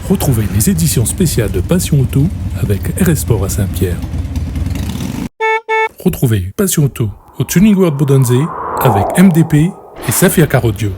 Retrouvez les éditions spéciales de Passion Auto avec RS Sport à Saint-Pierre. Retrouvez Passion Auto au Tuning World Bodensee avec MDP et Safia Carodio.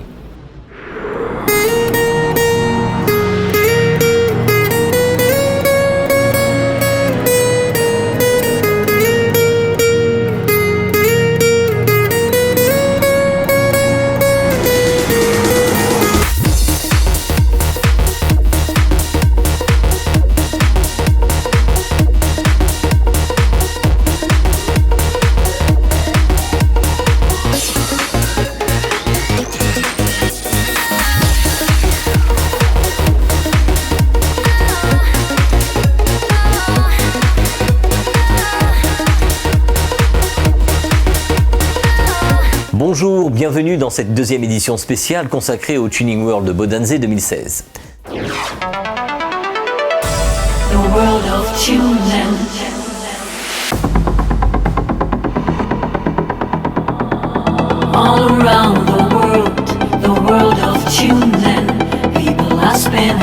Bonjour, bienvenue dans cette deuxième édition spéciale consacrée au Tuning World de Bodensee 2016. The world of tuning. All around the world of tuning. People are spinning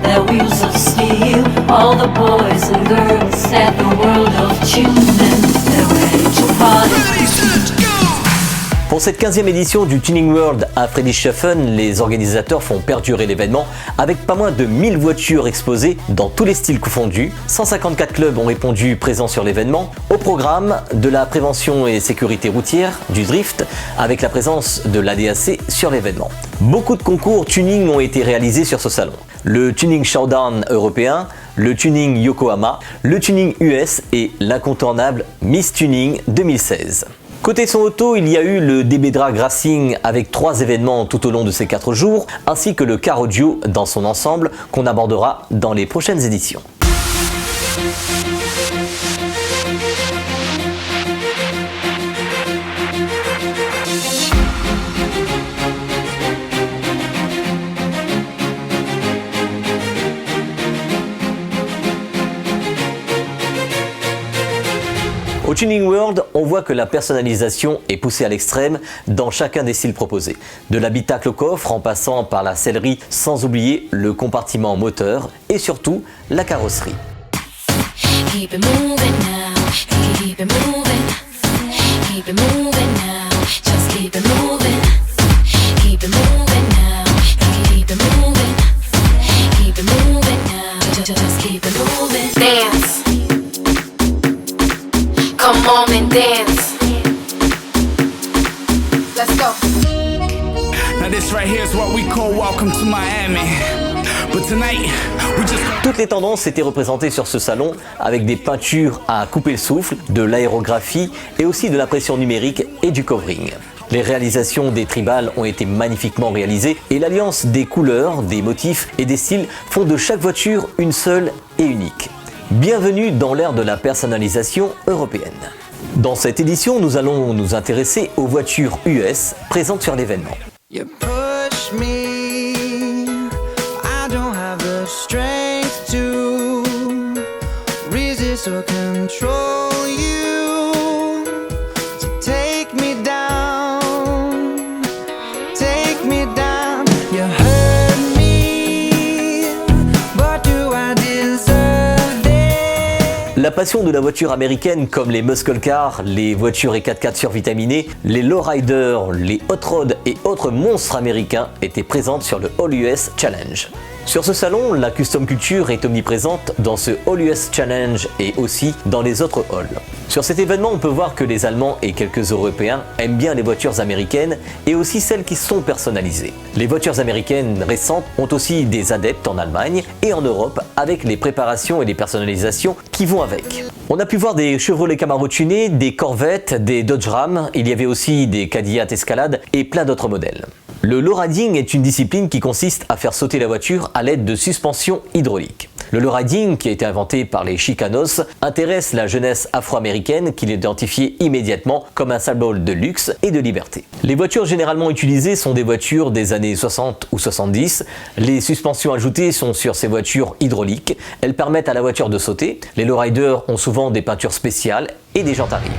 their wheels of steel. All the boys and girls at the world of tuning. They're ready to party. Pour cette 15e édition du Tuning World à Friedrichshafen, les organisateurs font perdurer l'événement avec pas moins de 1000 voitures exposées dans tous les styles confondus. 154 clubs ont répondu présents sur l'événement. Au programme, de la prévention et sécurité routière, du drift, avec la présence de l'ADAC sur l'événement. Beaucoup de concours tuning ont été réalisés sur ce salon. Le Tuning Showdown européen, le Tuning Yokohama, le Tuning US et l'incontournable Miss Tuning 2016. Côté son auto, il y a eu le DB Drag Racing avec 3 événements tout au long de ces 4 jours, ainsi que le car audio dans son ensemble qu'on abordera dans les prochaines éditions. Au Tuning World, on voit que la personnalisation est poussée à l'extrême dans chacun des styles proposés. De l'habitacle au coffre en passant par la sellerie, sans oublier le compartiment moteur et surtout la carrosserie. Keep it moving now, keep it moving, keep it moving now, just keep it moving, keep it moving now, keep it moving, keep it moving now, just keep it moving. Dance, come on and dance. Let's go. Now this right here is what we call welcome to Miami. But tonight, we just... Toutes les tendances étaient représentées sur ce salon avec des peintures à couper le souffle, de l'aérographie et aussi de l'impression numérique et du covering. Les réalisations des tribales ont été magnifiquement réalisées et l'alliance des couleurs, des motifs et des styles font de chaque voiture une seule et unique. Bienvenue dans l'ère de la personnalisation européenne. Dans cette édition, nous allons nous intéresser aux voitures US présentes sur l'événement. You push me, I don't have the strength to resist or control you. So take me down, you hurt me, but do I deserve it? La passion de la voiture américaine comme les muscle cars, les voitures et 4x4 survitaminées, les lowriders, les hot rods et autres monstres américains étaient présentes sur le All US Challenge. Sur ce salon, la custom culture est omniprésente dans ce All US Challenge et aussi dans les autres halls. Sur cet événement, on peut voir que les Allemands et quelques Européens aiment bien les voitures américaines et aussi celles qui sont personnalisées. Les voitures américaines récentes ont aussi des adeptes en Allemagne et en Europe avec les préparations et les personnalisations qui vont avec. On a pu voir des Chevrolet Camaro tunés, des Corvette, des Dodge Ram, il y avait aussi des Cadillac Escalade et plein d'autres modèles. Le lowriding est une discipline qui consiste à faire sauter la voiture à l'aide de suspensions hydrauliques. Le lowriding, qui a été inventé par les Chicanos, intéresse la jeunesse afro-américaine qui l'identifiait immédiatement comme un symbole de luxe et de liberté. Les voitures généralement utilisées sont des voitures des années 60 ou 70. Les suspensions ajoutées sont sur ces voitures hydrauliques. Elles permettent à la voiture de sauter. Les lowriders ont souvent des peintures spéciales et des jantes arrière.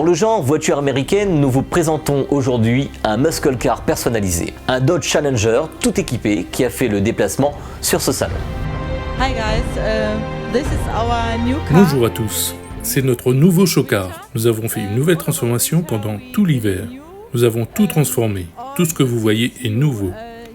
Dans le genre voiture américaine, nous vous présentons aujourd'hui un muscle car personnalisé, un Dodge Challenger tout équipé qui a fait le déplacement sur ce salon. Hi guys, this is our new car. Bonjour à tous, c'est notre nouveau chocard. Nous avons fait une nouvelle transformation pendant tout l'hiver. Nous avons tout transformé, tout ce que vous voyez est nouveau.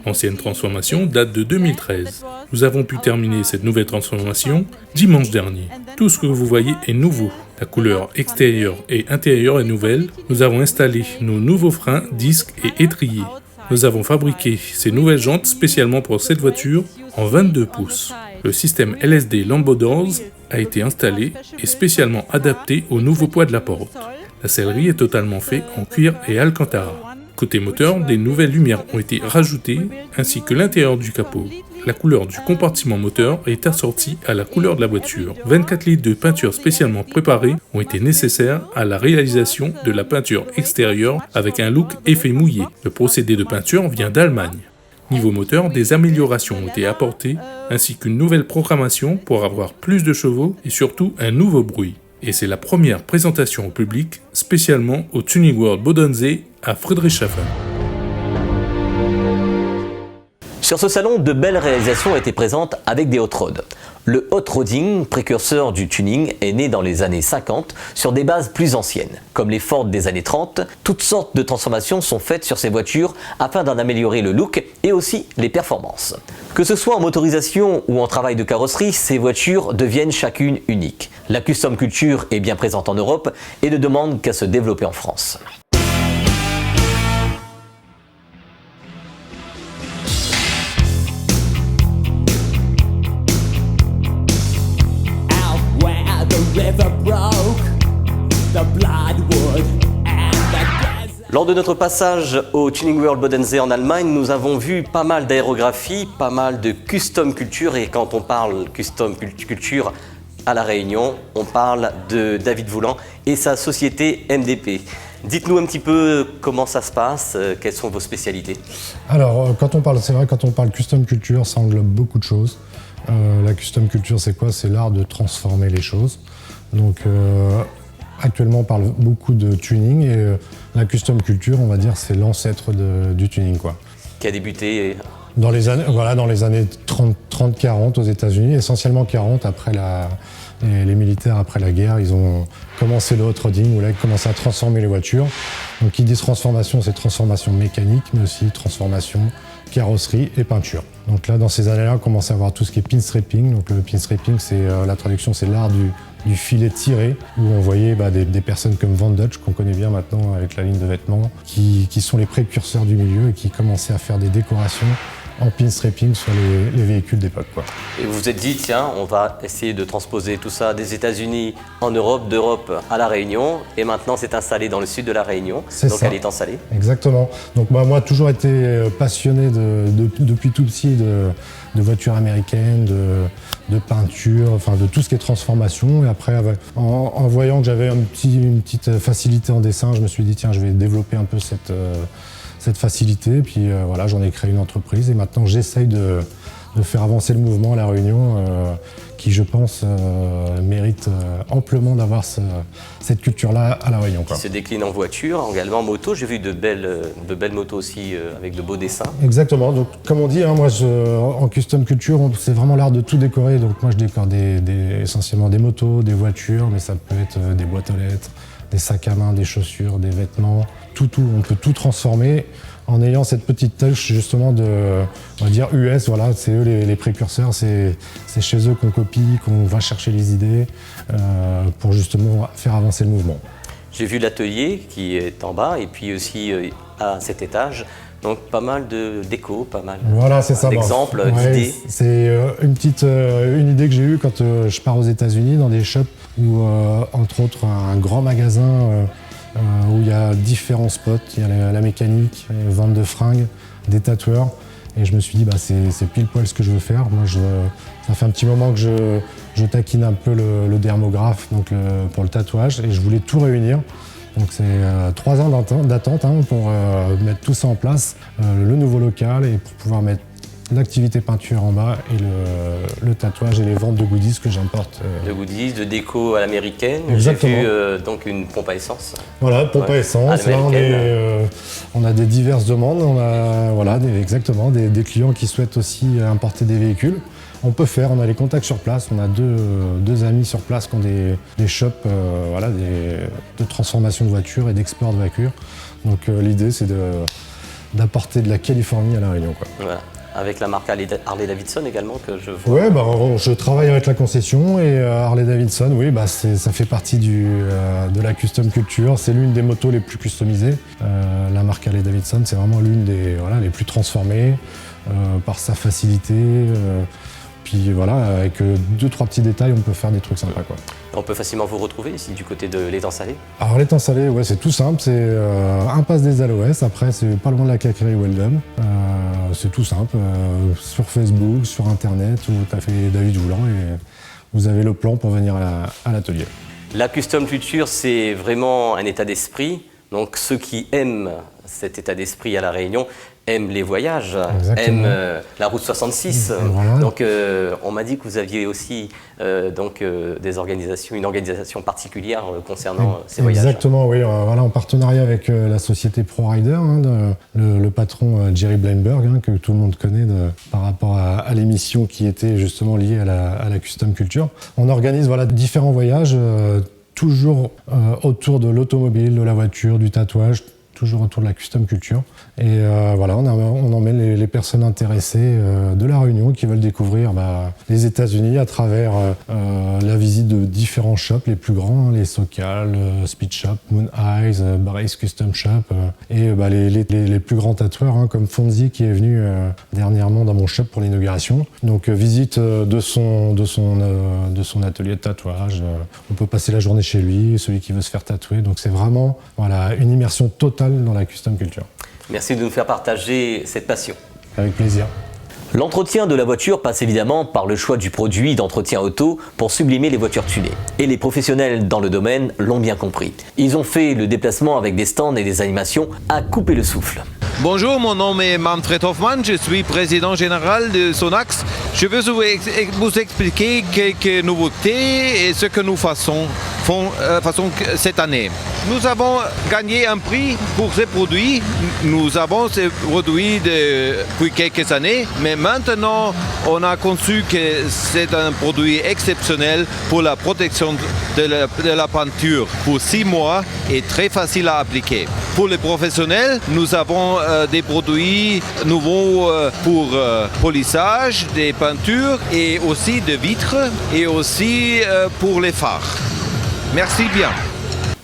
L'ancienne transformation date de 2013. Nous avons pu terminer cette nouvelle transformation dimanche dernier. Tout ce que vous voyez est nouveau. La couleur extérieure et intérieure est nouvelle. Nous avons installé nos nouveaux freins, disques et étriers. Nous avons fabriqué ces nouvelles jantes spécialement pour cette voiture en 22 pouces. Le système LSD Lambo Doors a été installé et spécialement adapté au nouveau poids de la porte. La sellerie est totalement faite en cuir et alcantara. Côté moteur, des nouvelles lumières ont été rajoutées, ainsi que l'intérieur du capot. La couleur du compartiment moteur est assortie à la couleur de la voiture. 24 litres de peinture spécialement préparée ont été nécessaires à la réalisation de la peinture extérieure avec un look effet mouillé. Le procédé de peinture vient d'Allemagne. Niveau moteur, des améliorations ont été apportées, ainsi qu'une nouvelle programmation pour avoir plus de chevaux et surtout un nouveau bruit. Et c'est la première présentation au public, spécialement au Tuning World Bodensee à Friedrichshafen. Sur ce salon, de belles réalisations étaient présentes avec des hot rods. Le hot rodding, précurseur du tuning, est né dans les années 50 sur des bases plus anciennes. Comme les Ford des années 30, toutes sortes de transformations sont faites sur ces voitures afin d'en améliorer le look et aussi les performances. Que ce soit en motorisation ou en travail de carrosserie, ces voitures deviennent chacune uniques. La custom culture est bien présente en Europe et ne demande qu'à se développer en France. Lors de notre passage au Tuning World Bodensee en Allemagne, nous avons vu pas mal d'aérographie, pas mal de custom culture. Et quand on parle custom culture à La Réunion, on parle de David Voulant et sa société MDP. Dites-nous un petit peu comment ça se passe, quelles sont vos spécialités? Alors, c'est vrai, quand on parle custom culture, ça englobe beaucoup de choses. La custom culture, c'est quoi? C'est l'art de transformer les choses. Donc, actuellement, on parle beaucoup de tuning et la custom culture, on va dire, c'est l'ancêtre du tuning, quoi. Qui a débuté dans les années 30-40 aux États-Unis, essentiellement 40 après les militaires après la guerre, ils ont commencé le hot rodding où là ils commençaient à transformer les voitures. Donc, qui dit transformation, c'est transformation mécanique, mais aussi transformation carrosserie et peinture. Donc là, dans ces années-là, on commence à voir tout ce qui est pinstriping. Donc le pinstriping, c'est la traduction, c'est l'art du filet tiré, où on voyait des personnes comme Van Dutch, qu'on connaît bien maintenant avec la ligne de vêtements, qui sont les précurseurs du milieu et qui commençaient à faire des décorations en pinstriping sur les véhicules d'époque, quoi. Et vous vous êtes dit, tiens, on va essayer de transposer tout ça des États-Unis en Europe, d'Europe à La Réunion, et maintenant c'est installé dans le sud de La Réunion, donc elle est installée. Exactement. Donc moi, toujours été passionné depuis tout petit de voitures américaines, de peinture, enfin de tout ce qui est transformation. Et après, en voyant que j'avais une petite facilité en dessin, je me suis dit, tiens, je vais développer un peu cette facilité. Puis voilà, j'en ai créé une entreprise et maintenant j'essaye de faire avancer le mouvement à La Réunion qui, je pense, mérite amplement d'avoir cette culture-là à La Réunion, quoi. Qui se décline en voiture, également en moto. J'ai vu de belles motos aussi avec de beaux dessins. Exactement. Donc, comme on dit, moi, en custom culture, c'est vraiment l'art de tout décorer. Donc moi, je décore essentiellement des motos, des voitures, mais ça peut être des boîtes aux lettres, des sacs à main, des chaussures, des vêtements, tout. On peut tout transformer en ayant cette petite touche justement on va dire US, voilà, c'est eux les précurseurs, c'est chez eux qu'on copie, qu'on va chercher les idées pour justement faire avancer le mouvement. J'ai vu l'atelier qui est en bas et puis aussi à cet étage. Donc pas mal de déco, pas mal d'exemples, d'idées. C'est une idée que j'ai eue quand je pars aux États-Unis dans des shops où, entre autres, un grand magasin où il y a différents spots. Il y a la mécanique, vente de fringues, des tatoueurs. Et je me suis dit, c'est pile poil ce que je veux faire. Moi, ça fait un petit moment que je taquine un peu le dermographe pour le tatouage et je voulais tout réunir. Donc c'est 3 ans d'attente pour mettre tout ça en place, le nouveau local et pour pouvoir mettre l'activité peinture en bas et le tatouage et les ventes de goodies que j'importe. De goodies, de déco à l'américaine. Exactement. J'ai vu donc une pompe à essence. Voilà, pompe à essence. À Là, l'américaine. on a des diverses demandes. On a exactement des clients qui souhaitent aussi importer des véhicules. On peut faire, on a les contacts sur place. On a deux amis sur place qui ont des shops de transformation de voitures et d'export de voitures. Donc l'idée, c'est d'apporter de la Californie à La Réunion, quoi. Voilà. Avec la marque Harley-Davidson également que je vois. Ouais, je travaille avec la concession et Harley-Davidson, oui, ça fait partie de la custom culture. C'est l'une des motos les plus customisées. La marque Harley-Davidson, c'est vraiment l'une des les plus transformées par sa facilité. Puis voilà, avec 2-3 petits détails, on peut faire des trucs sympas, quoi. On peut facilement vous retrouver ici du côté de l'étang salé. Alors l'étang salé, ouais, c'est tout simple, c'est impasse des Aloès, après c'est pas loin de la caquerie Weldon. C'est tout simple, sur Facebook, sur internet, vous tapez David Voulant et vous avez le plan pour venir à l'atelier. La custom culture, c'est vraiment un état d'esprit. Donc ceux qui aiment cet état d'esprit à La Réunion aiment les voyages, Exactement. aiment la route 66. Voilà. Donc on m'a dit que vous aviez aussi une organisation particulière concernant ces voyages. Exactement, oui. En partenariat avec la société ProRider, le patron Jerry Bleinberg, que tout le monde connaît par rapport à l'émission qui était justement liée à la custom culture. On organise différents voyages, toujours autour de l'automobile, de la voiture, du tatouage, toujours autour de la custom culture. Et on emmène les personnes intéressées de La Réunion qui veulent découvrir les États-Unis à travers la visite de différents shops, les plus grands, les Socal, Speed Shop, Moon Eyes, Barry's Custom Shop, et les plus grands tatoueurs comme Fonzie qui est venu dernièrement dans mon shop pour l'inauguration. Donc visite de son atelier de tatouage. On peut passer la journée chez lui, celui qui veut se faire tatouer. Donc c'est vraiment une immersion totale dans la custom culture. Merci de nous faire partager cette passion. Avec plaisir. L'entretien de la voiture passe évidemment par le choix du produit d'entretien auto pour sublimer les voitures tunées. Et les professionnels dans le domaine l'ont bien compris. Ils ont fait le déplacement avec des stands et des animations à couper le souffle. Bonjour, mon nom est Manfred Hoffmann, je suis président général de Sonax. Je veux vous expliquer quelques nouveautés et ce que nous faisons cette année. Nous avons gagné un prix pour ces produits. Nous avons ces produits depuis quelques années, mais maintenant on a conçu que c'est un produit exceptionnel pour la protection de la peinture pour 6 mois et très facile à appliquer. Pour les professionnels, nous avons des produits nouveaux pour polissage des peintures et aussi de vitres et aussi pour les phares. Merci bien.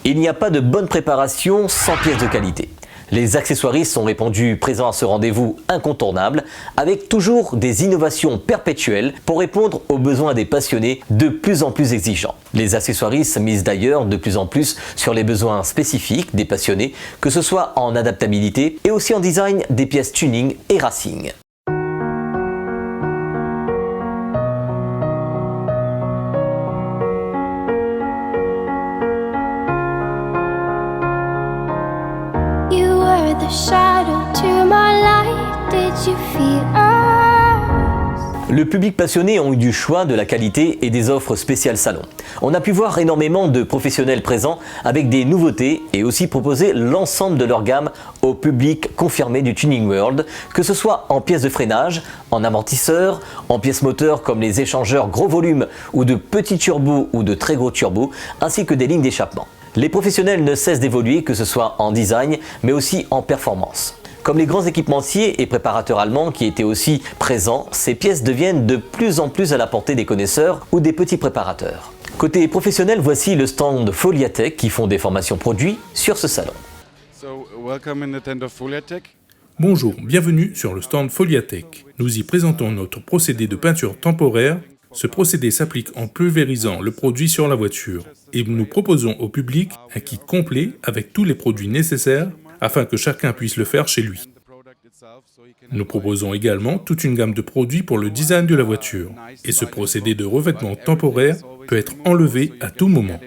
Il n'y a pas de bonne préparation sans pièces de qualité. Les accessoiristes sont répondus présents à ce rendez-vous incontournable avec toujours des innovations perpétuelles pour répondre aux besoins des passionnés de plus en plus exigeants. Les accessoiristes misent d'ailleurs de plus en plus sur les besoins spécifiques des passionnés, que ce soit en adaptabilité et aussi en design des pièces tuning et racing. Le public passionné ont eu du choix, de la qualité et des offres spéciales salon. On a pu voir énormément de professionnels présents avec des nouveautés et aussi proposer l'ensemble de leur gamme au public confirmé du Tuning World, que ce soit en pièces de freinage, en amortisseurs, en pièces moteurs comme les échangeurs gros volume ou de petits turbos ou de très gros turbos, ainsi que des lignes d'échappement. Les professionnels ne cessent d'évoluer, que ce soit en design mais aussi en performance. Comme les grands équipementiers et préparateurs allemands qui étaient aussi présents, ces pièces deviennent de plus en plus à la portée des connaisseurs ou des petits préparateurs. Côté professionnel, voici le stand Foliatech qui font des formations produits sur ce salon. Bonjour, bienvenue sur le stand Foliatech. Nous y présentons notre procédé de peinture temporaire. Ce procédé s'applique en pulvérisant le produit sur la voiture et nous proposons au public un kit complet avec tous les produits nécessaires afin que chacun puisse le faire chez lui. Nous proposons également toute une gamme de produits pour le design de la voiture et ce procédé de revêtement temporaire peut être enlevé à tout moment.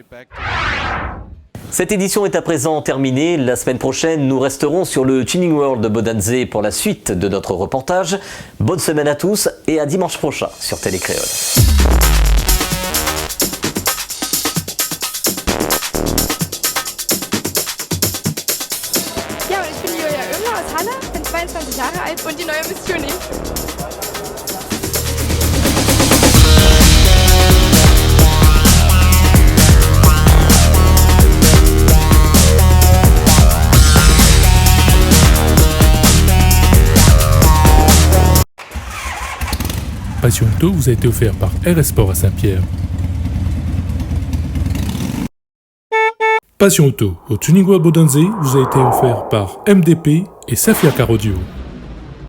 Cette édition est à présent terminée. La semaine prochaine, nous resterons sur le Tuning World de Bodanze pour la suite de notre reportage. Bonne semaine à tous et à dimanche prochain sur Télé Créole. Ja, und ich bin Julia Oehmler aus Halle, bin 22 Jahre alt und die neue Missionin. Passion Auto vous a été offert par RS Sport à Saint-Pierre. Passion Auto au Tuning World Bodanze vous a été offert par MDP et Safia Car Audio.